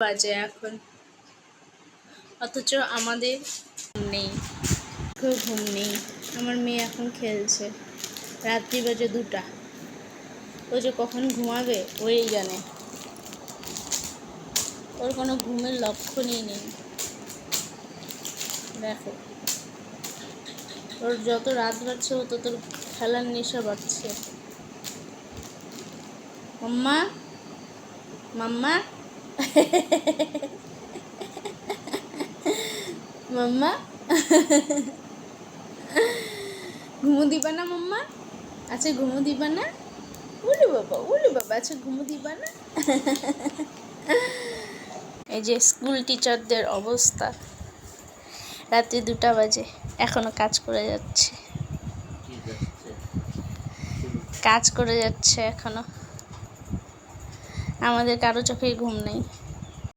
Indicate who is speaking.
Speaker 1: বাজে এখন, অথচ আমাদের নেই, কেউ ঘুম নেই। আমার মেয়ে এখন খেলছে, রাত্রি বাজে 2টা। ও যে কখন ঘুমাবে ওই জানে, ওর কোনো ঘুমের লক্ষণই নেই। দেখো, ওর যত রাত বাড়ছে ও তত খেলার নেশা বাড়ছে। মাম্মা, মাম্মা, মাম্মা, ঘুমো দিবা না মাম্মা? আচ্ছা ঘুমো দিবা না? উলি বাবা, আচ্ছা ঘুমো দিবা না? এই যে স্কুল টিচারদের অবস্থা, রাত্রি 2টা বাজে এখনো কাজ করে যাচ্ছে, কাজ করে যাচ্ছে এখনো। আমাদের কারো চোখেই ঘুম নেই।